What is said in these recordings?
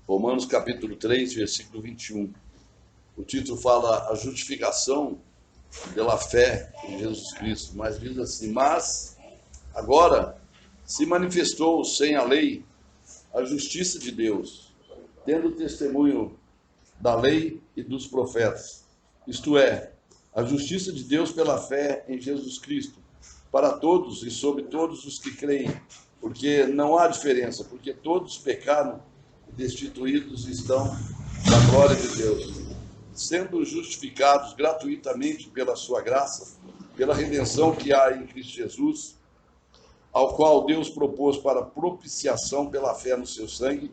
Romanos capítulo 3, versículo 21. O título fala a justificação pela fé em Jesus Cristo, mas diz assim: mas agora se manifestou sem a lei a justiça de Deus, tendo testemunho da lei e dos profetas, isto é, a justiça de Deus pela fé em Jesus Cristo, para todos e sobre todos os que creem, porque não há diferença, porque todos pecaram e destituídos estão da glória de Deus, sendo justificados gratuitamente pela sua graça, pela redenção que há em Cristo Jesus, ao qual Deus propôs para propiciação pela fé no seu sangue,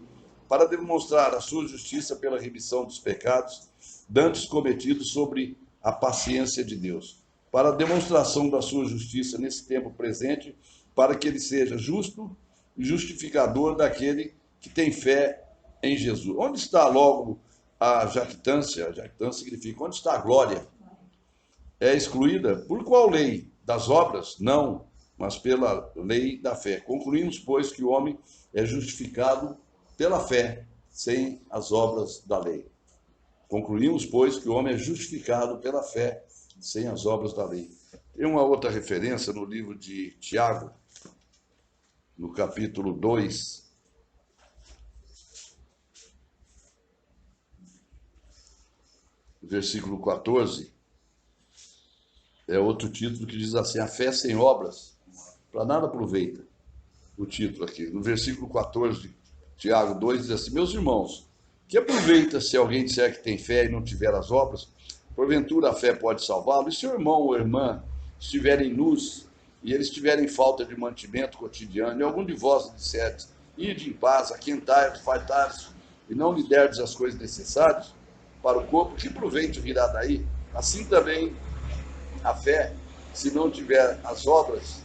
para demonstrar a sua justiça pela remissão dos pecados, dantes cometidos sobre a paciência de Deus, para a demonstração da sua justiça nesse tempo presente, para que ele seja justo e justificador daquele que tem fé em Jesus. Onde está logo a jactância? A jactância significa onde está a glória? É excluída por qual lei? Das obras? Não, mas pela lei da fé. Concluímos, pois, que o homem é justificado pela fé, sem as obras da lei. Concluímos, pois, que o homem é justificado pela fé, sem as obras da lei. Tem uma outra referência no livro de Tiago, no capítulo 2, versículo 14, é outro título que diz assim: a fé sem obras, para nada aproveita. O título aqui, no versículo 14 de Tiago 2, diz assim: meus irmãos, que aproveita se alguém disser que tem fé e não tiver as obras? Porventura a fé pode salvá-lo? E se o irmão ou irmã estiverem nus e eles tiverem falta de mantimento cotidiano, e algum de vós disser, ide em paz, aquentai-vos, fartai-vos, e não lhe derdes as coisas necessárias para o corpo, que proveito virá daí? Assim também a fé, se não tiver as obras,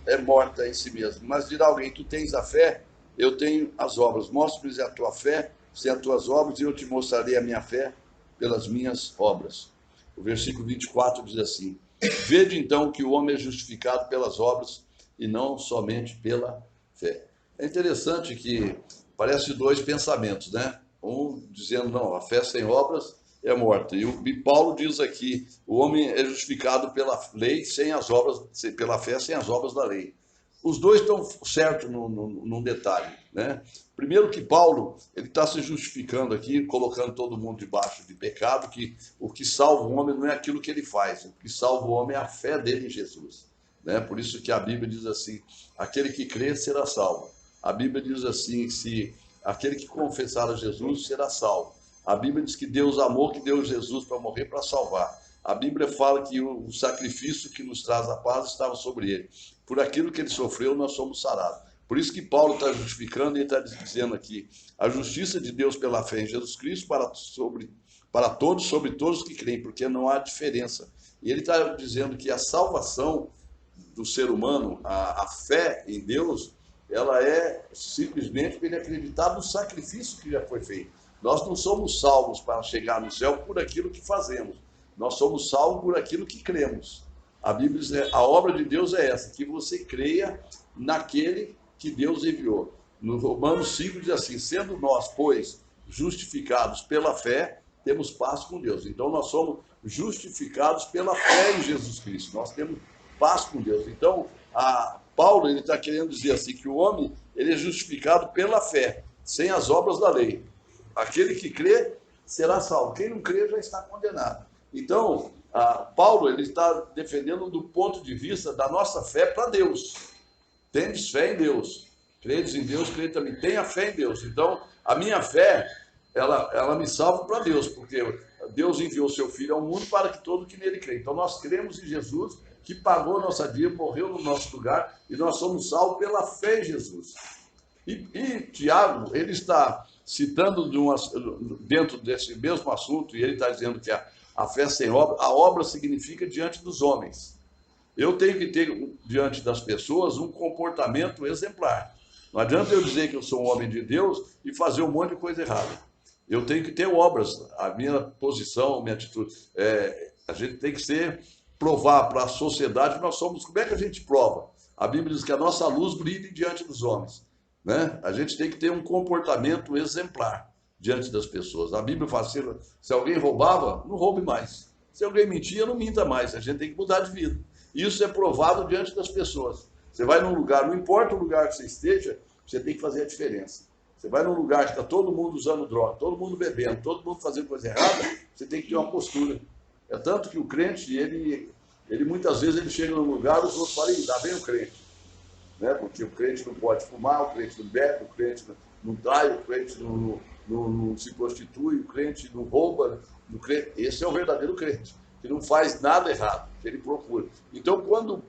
é morta em si mesmo. Mas dirá alguém: tu tens a fé, eu tenho as obras. Mostra-me a tua fé sem as tuas obras, e eu te mostrarei a minha fé pelas minhas obras. O versículo 24 diz assim: vede então que o homem é justificado pelas obras e não somente pela fé. É interessante que parece dois pensamentos, né? Um dizendo, não, a fé sem obras é morta. E Paulo diz aqui, o homem é justificado pela lei sem as obras, pela fé sem as obras da lei. Os dois estão certos num detalhe, né? Primeiro que Paulo, ele está se justificando aqui, colocando todo mundo debaixo de pecado, que o que salva o homem não é aquilo que ele faz, o que salva o homem é a fé dele em Jesus, né? Por isso que a Bíblia diz assim, aquele que crê será salvo. A Bíblia diz assim, se aquele que confessar a Jesus será salvo. A Bíblia diz que Deus amou, que deu Jesus para morrer, para salvar. A Bíblia fala que o sacrifício que nos traz a paz estava sobre ele. Por aquilo que ele sofreu, nós somos sarados. Por isso que Paulo está justificando e está dizendo aqui, a justiça de Deus pela fé em Jesus Cristo para todos, sobre todos que creem, porque não há diferença. E ele está dizendo que a salvação do ser humano, a fé em Deus, ela é simplesmente para ele acreditar no sacrifício que já foi feito. Nós não somos salvos para chegar no céu por aquilo que fazemos. Nós somos salvos por aquilo que cremos. A Bíblia diz, a obra de Deus é essa, que você creia naquele que Deus enviou. No Romanos 5 diz assim, sendo nós, pois, justificados pela fé, temos paz com Deus. Então nós somos justificados pela fé em Jesus Cristo. Nós temos paz com Deus. Então, Paulo ele está querendo dizer assim, que o homem ele é justificado pela fé, sem as obras da lei. Aquele que crê será salvo. Quem não crê já está condenado. Então, Paulo ele está defendendo do ponto de vista da nossa fé para Deus. Tendes fé em Deus. Credes em Deus, crede também. Tenha fé em Deus. Então, a minha fé, ela me salva para Deus, porque Deus enviou seu Filho ao mundo para que todo que nele crê. Então, nós cremos em Jesus, que pagou a nossa dívida, morreu no nosso lugar, e nós somos salvos pela fé em Jesus. E Tiago, ele está citando dentro desse mesmo assunto, e ele está dizendo que a fé sem obra, a obra significa diante dos homens. Eu tenho que ter diante das pessoas um comportamento exemplar. Não adianta eu dizer que eu sou um homem de Deus e fazer um monte de coisa errada. Eu tenho que ter obras, a minha posição, a minha atitude. A gente tem que provar para a sociedade que nós somos. Como é que a gente prova? A Bíblia diz que a nossa luz brilhe diante dos homens, né? A gente tem que ter um comportamento exemplar. diante das pessoas. A Bíblia fala assim, se alguém roubava, não roube mais. Se alguém mentia, não minta mais. A gente tem que mudar de vida. Isso é provado diante das pessoas. Você vai num lugar, não importa o lugar que você esteja, você tem que fazer a diferença. Você vai num lugar que está todo mundo usando droga, todo mundo bebendo, todo mundo fazendo coisa errada, você tem que ter uma postura. É tanto que o crente, ele muitas vezes ele chega num lugar, os outros falam, lá vem o crente. Né? Porque o crente não pode fumar, o crente não bebe, o crente não trai, o crente não se prostitui, o crente não rouba. Esse é o verdadeiro crente, que não faz nada errado, que ele procura. Então, quando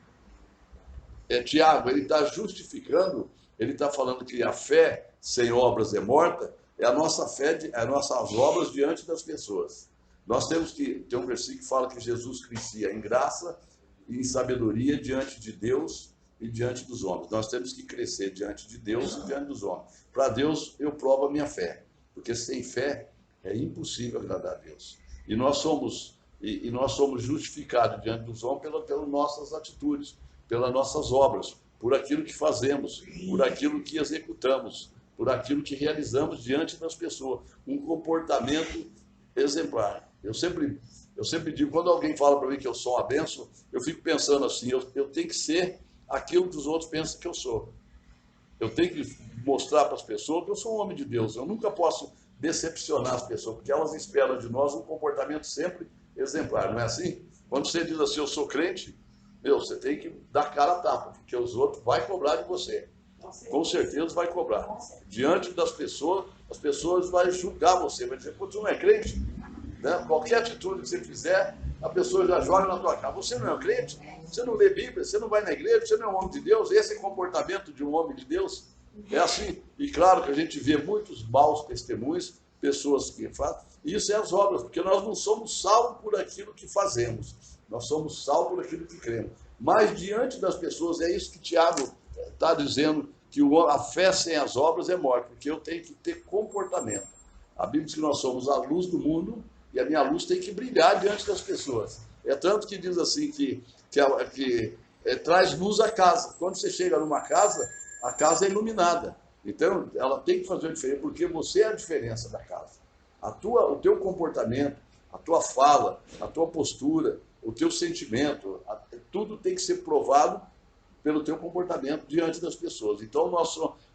Tiago ele está justificando, ele está falando que a fé sem obras é morta, é a nossa fé, as nossas obras diante das pessoas. Nós temos que, tem um versículo que fala que Jesus crescia em graça e em sabedoria diante de Deus e diante dos homens. Nós temos que crescer diante de Deus e diante dos homens. Para Deus eu provo a minha fé, porque sem fé é impossível agradar a Deus. E nós somos justificados diante dos homens pelas nossas atitudes, pelas nossas obras, por aquilo que fazemos, por aquilo que executamos, por aquilo que realizamos diante das pessoas. Um comportamento exemplar. Eu sempre digo, quando alguém fala para mim que eu sou uma bênção, eu fico pensando assim, eu tenho que ser aquilo que os outros pensam que eu sou. Eu tenho que mostrar para as pessoas que eu sou um homem de Deus. Eu nunca posso decepcionar as pessoas, porque elas esperam de nós um comportamento sempre exemplar, não é assim? Quando você diz assim, eu sou crente, você tem que dar cara a tapa, porque os outros vão cobrar de você. Com certeza vai cobrar. Diante das pessoas, as pessoas vão julgar você, vai dizer, pô, você não é crente? Né? Qualquer atitude que você fizer, a pessoa já joga na tua cara. Você não é crente? Você não lê Bíblia? Você não vai na igreja? Você não é um homem de Deus? Esse é o comportamento de um homem de Deus? É assim. E claro que a gente vê muitos maus testemunhos, pessoas que fazem. E isso é as obras, porque nós não somos salvos por aquilo que fazemos. Nós somos salvos por aquilo que cremos. Mas diante das pessoas, é isso que Tiago está dizendo, que a fé sem as obras é morte, porque eu tenho que ter comportamento. A Bíblia diz que nós somos a luz do mundo e a minha luz tem que brilhar diante das pessoas. É tanto que diz assim que traz luz à casa. Quando você chega numa casa, a casa é iluminada. Então, ela tem que fazer a diferença, porque você é a diferença da casa. O teu comportamento, a tua fala, a tua postura, o teu sentimento, tudo tem que ser provado pelo teu comportamento diante das pessoas. Então,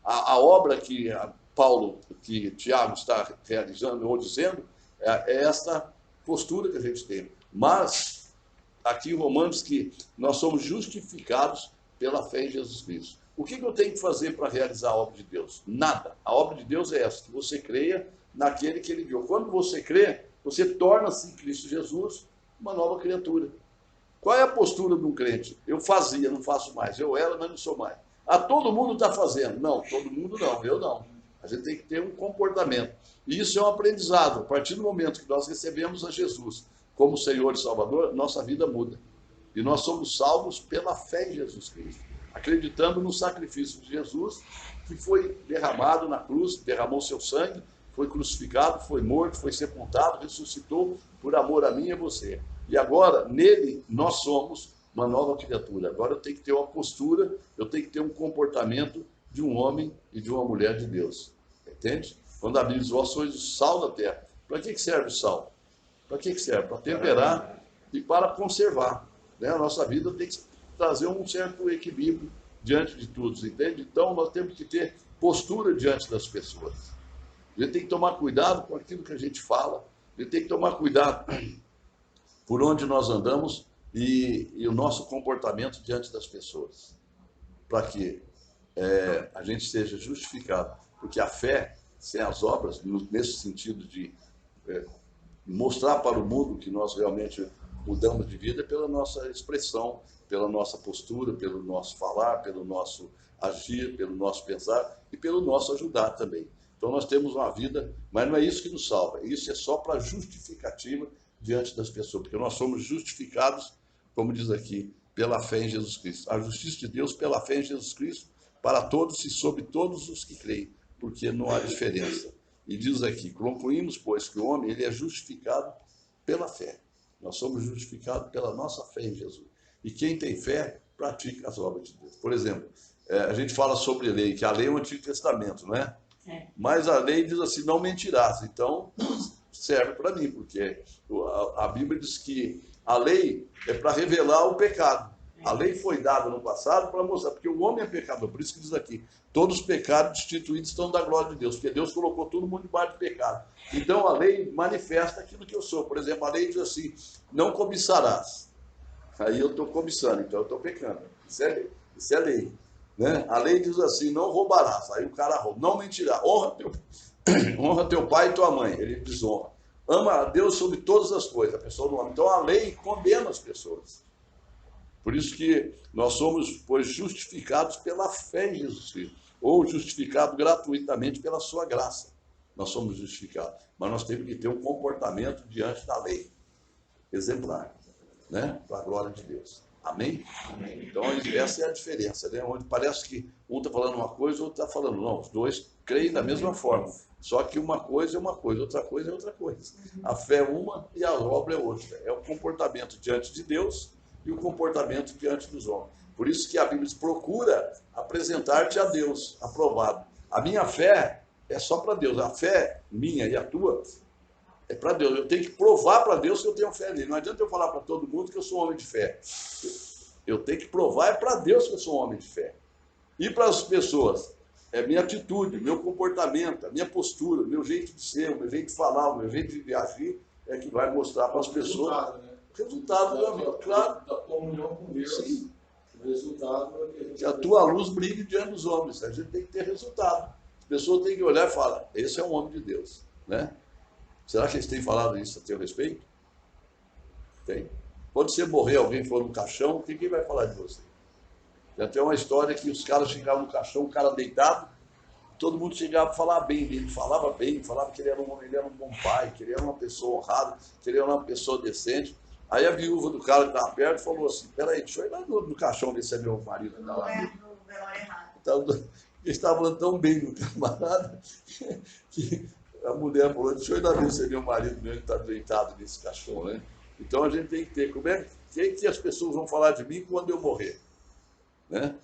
a obra que Tiago está realizando ou dizendo é essa postura que a gente tem. Mas, aqui em Romanos, que nós somos justificados pela fé em Jesus Cristo. O que eu tenho que fazer para realizar a obra de Deus? Nada. A obra de Deus é essa, que você creia naquele que ele enviou. Quando você crê, você torna-se em Cristo Jesus uma nova criatura. Qual é a postura de um crente? Eu fazia, não faço mais. Eu era, mas não sou mais. Todo mundo está fazendo. Não, todo mundo não, eu não. A gente tem que ter um comportamento. E isso é um aprendizado. A partir do momento que nós recebemos a Jesus como Senhor e Salvador, nossa vida muda. E nós somos salvos pela fé em Jesus Cristo, acreditando no sacrifício de Jesus, que foi derramado na cruz, derramou seu sangue, foi crucificado, foi morto, foi sepultado, ressuscitou por amor a mim e a você. E agora, nele, nós somos uma nova criatura. Agora eu tenho que ter uma postura, eu tenho que ter um comportamento de um homem e de uma mulher de Deus. Entende? Quando a Bíblia diz, vós sois o sal da terra. Para que serve o sal? Para que serve? Para temperar e para conservar. Né? A nossa vida tem que trazer um certo equilíbrio diante de tudo, entende? Então, nós temos que ter postura diante das pessoas. A gente tem que tomar cuidado com aquilo que a gente fala, a gente tem que tomar cuidado por onde nós andamos e o nosso comportamento diante das pessoas, para que a gente seja justificado, porque a fé sem as obras, nesse sentido de mostrar para o mundo que nós realmente mudamos de vida, é pela nossa expressão, pela nossa postura, pelo nosso falar, pelo nosso agir, pelo nosso pensar e pelo nosso ajudar também. Então nós temos uma vida, mas não é isso que nos salva, isso é só para justificativa diante das pessoas, porque nós somos justificados, como diz aqui, pela fé em Jesus Cristo. A justiça de Deus pela fé em Jesus Cristo para todos e sobre todos os que creem, porque não há diferença. E diz aqui, concluímos, pois, que o homem ele é justificado pela fé. Nós somos justificados pela nossa fé em Jesus. E quem tem fé, pratica as obras de Deus. Por exemplo, a gente fala sobre lei, que a lei é o Antigo Testamento, não é? Mas a lei diz assim, não mentirás. Então, serve para mim, porque a Bíblia diz que a lei é para revelar o pecado. A lei foi dada no passado para mostrar, porque o homem é pecador, por isso que diz aqui, todos os pecados destituídos estão da glória de Deus, porque Deus colocou todo mundo debaixo de pecado. Então a lei manifesta aquilo que eu sou. Por exemplo, a lei diz assim, não cobiçarás. Aí eu estou cobiçando, então eu estou pecando. Isso é lei. Né? A lei diz assim, não roubarás. Aí o cara rouba, não mentirá. Honra teu pai e tua mãe. Ele desonra. Ama a Deus sobre todas as coisas. A pessoa não ama. Então a lei condena as pessoas. Por isso que nós somos, pois, justificados pela fé em Jesus Cristo, ou justificados gratuitamente pela sua graça. Nós somos justificados, mas nós temos que ter um comportamento diante da lei, exemplar, né? Para a glória de Deus. Amém? Amém? Então, essa é a diferença, né? Onde parece que um está falando uma coisa, o outro está falando, não, os dois creem da mesma forma, só que uma coisa é uma coisa, outra coisa é outra coisa. A fé é uma e a obra é outra. É o comportamento diante de Deus e o comportamento diante dos homens. Por isso que a Bíblia diz, procura apresentar-te a Deus, aprovado. A minha fé é só para Deus. A fé minha e a tua é para Deus. Eu tenho que provar para Deus que eu tenho fé nele. Não adianta eu falar para todo mundo que eu sou um homem de fé. Eu tenho que provar para Deus que eu sou um homem de fé. E para as pessoas, é minha atitude, meu comportamento, a minha postura, o meu jeito de ser, o meu jeito de falar, o meu jeito de agir, é que vai mostrar para as pessoas resultado da vida, claro. Da comunhão com Deus. Sim. O resultado é que a tua luz brilhe diante dos homens. A gente tem que ter resultado. As pessoas têm que olhar e falar, esse é um homem de Deus. Né? Será que eles têm falado isso a teu respeito? Tem. Quando você morrer, alguém for no caixão, o que vai falar de você? Tem até uma história que os caras chegavam no caixão, o cara deitado, todo mundo chegava a falar bem dele, falava que ele era um bom pai, que ele era uma pessoa honrada, que ele era uma pessoa decente. Aí a viúva do cara que estava perto falou assim, peraí, deixa eu ir lá no caixão ver se é meu marido. Não é do velório errado. Então, ele estava falando tão bem do camarada que a mulher falou, deixa eu ir lá ver se é meu marido mesmo que está deitado nesse caixão, né? Então a gente tem que ter, que as pessoas vão falar de mim quando eu morrer? Né?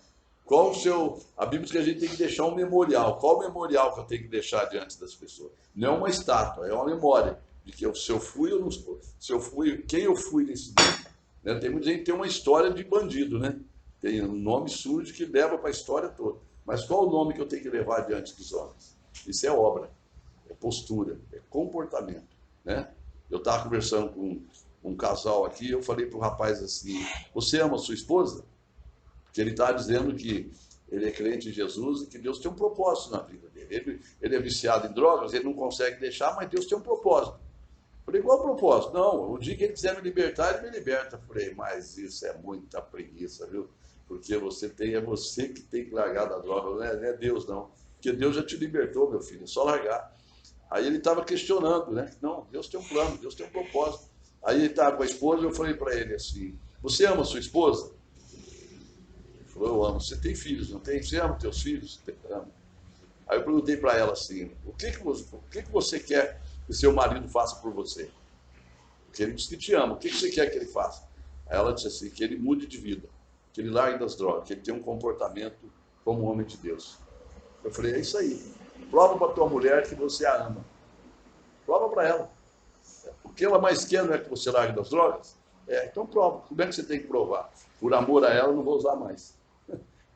Qual o seu... A Bíblia diz que a gente tem que deixar um memorial. Qual o memorial que eu tenho que deixar diante das pessoas? Não é uma estátua, é uma memória de que se eu fui ou não fui, se eu fui, quem eu fui nesse dia. Né? Tem muita gente que tem uma história de bandido, né? Tem um nome sujo que leva para a história toda. Mas qual o nome que eu tenho que levar diante dos homens? Isso é obra, é postura, é comportamento. Né? Eu estava conversando com um casal aqui, eu falei para o rapaz assim, você ama a sua esposa? Porque ele está dizendo que ele é crente em Jesus e que Deus tem um propósito na vida dele. Ele é viciado em drogas, ele não consegue deixar, mas Deus tem um propósito. Falei, qual é o propósito? Não, o dia que ele quiser me libertar, ele me liberta. Falei, mas isso é muita preguiça, viu? Porque é você que tem que largar da droga, não é Deus não. Porque Deus já te libertou, meu filho, é só largar. Aí ele estava questionando, né? Não, Deus tem um plano, Deus tem um propósito. Aí ele estava com a esposa, eu falei para ele assim, você ama a sua esposa? Ele falou, eu amo. Você tem filhos, não tem? Você ama teus filhos? Amo. Aí eu perguntei para ela assim, o que você quer que o seu marido faça por você? Porque ele disse que te ama, o que você quer que ele faça? Aí ela disse assim, que ele mude de vida, que ele largue das drogas, que ele tenha um comportamento como um homem de Deus. Eu falei, é isso aí. Prova para tua mulher que você a ama. Prova para ela. O que ela mais quer não é que você largue das drogas? Então prova. Como é que você tem que provar? Por amor a ela, eu não vou usar mais.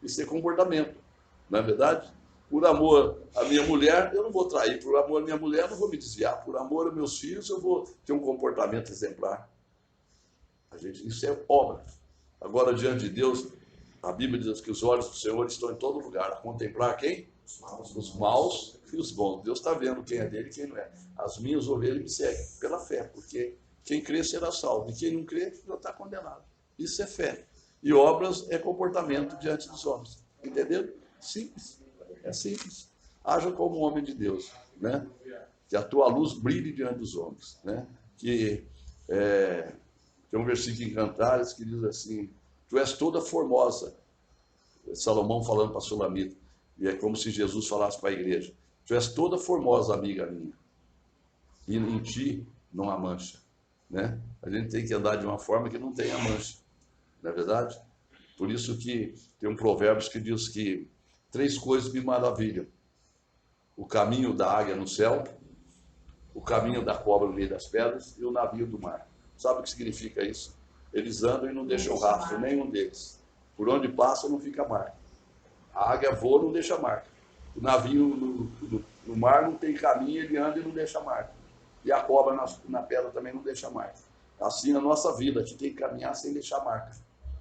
Isso é comportamento. Não é verdade? Por amor à minha mulher, eu não vou trair. Por amor à minha mulher, eu não vou me desviar. Por amor aos meus filhos, eu vou ter um comportamento exemplar. Isso é obra. Agora, diante de Deus, a Bíblia diz que os olhos do Senhor estão em todo lugar. A contemplar quem? Os maus e os bons. Deus está vendo quem é dele e quem não é. As minhas ovelhas me seguem pela fé, porque quem crê será salvo. E quem não crê já está condenado. Isso é fé. E obras é comportamento diante dos homens. Entendeu? Simples. É simples. Haja como um homem de Deus. Né? Que a tua luz brilhe diante dos homens. Né? Que tem um versículo em Cantares que diz assim, tu és toda formosa. Salomão falando para a Sulamita. E é como se Jesus falasse para a igreja, tu és toda formosa, amiga minha. E em ti não há mancha. Né? A gente tem que andar de uma forma que não tenha mancha. Não é verdade? Por isso que tem um provérbio que diz que 3 coisas me maravilham. o caminho da águia no céu, o caminho da cobra no meio das pedras e o navio do mar. Sabe o que significa isso? Eles andam e não deixam rastro, nenhum deles. Por onde passa não fica marca. A águia voa e não deixa marca. O navio no mar não tem caminho, ele anda e não deixa marca. E a cobra na pedra também não deixa marca. Assim na nossa vida, a gente tem que caminhar sem deixar marca,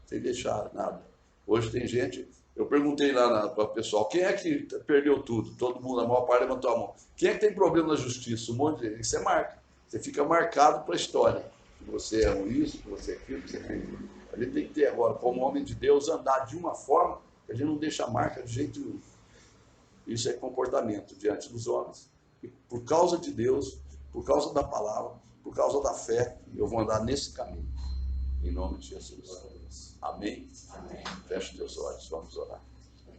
sem deixar nada. Hoje tem gente, eu perguntei lá para o pessoal, quem é que perdeu tudo? Todo mundo, a maior parte levantou a mão. Quem é que tem problema na justiça? Um monte de gente. Isso é marca. Você fica marcado para a história. Que você é isso, que você é aquilo, que você fez. A gente tem que ter agora, como homem de Deus, andar de uma forma que a gente não deixa marca de jeito nenhum. Isso é comportamento diante dos homens. E por causa de Deus, por causa da palavra, por causa da fé, eu vou andar nesse caminho. Em nome de Jesus. Amém? Amém. Feche teus olhos, vamos orar.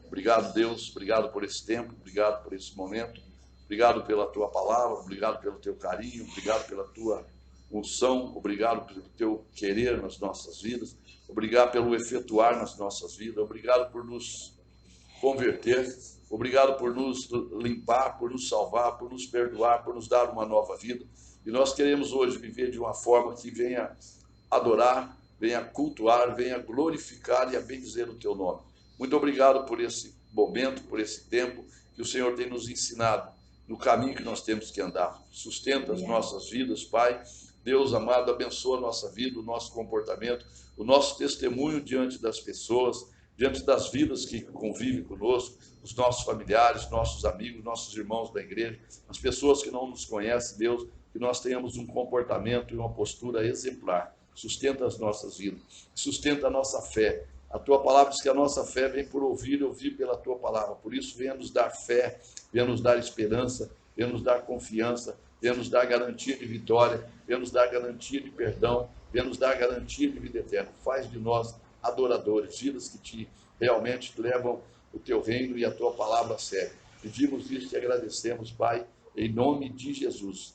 Obrigado, Deus, obrigado por esse tempo, obrigado por esse momento, obrigado pela tua palavra, obrigado pelo teu carinho, obrigado pela tua unção, obrigado pelo teu querer nas nossas vidas, obrigado pelo efetuar nas nossas vidas, obrigado por nos converter, obrigado por nos limpar, por nos salvar, por nos perdoar, por nos dar uma nova vida. E nós queremos hoje viver de uma forma que venha adorar, venha cultuar, venha glorificar e a bendizer o teu nome. Muito obrigado por esse momento, por esse tempo que o Senhor tem nos ensinado no caminho que nós temos que andar. Sustenta as nossas vidas, Pai. Deus amado, abençoa a nossa vida, o nosso comportamento, o nosso testemunho diante das pessoas, diante das vidas que convivem conosco, os nossos familiares, nossos amigos, nossos irmãos da igreja, as pessoas que não nos conhecem, Deus, que nós tenhamos um comportamento e uma postura exemplar. Sustenta as nossas vidas, sustenta a nossa fé. A tua palavra diz que a nossa fé vem por ouvir e ouvir pela tua palavra. Por isso, venha nos dar fé, venha nos dar esperança, venha nos dar confiança, venha nos dar garantia de vitória, venha nos dar garantia de perdão, venha nos dar garantia de vida eterna. Faz de nós adoradores, vidas que te realmente levam o teu reino e a tua palavra a sério. Pedimos isso e agradecemos, Pai, em nome de Jesus.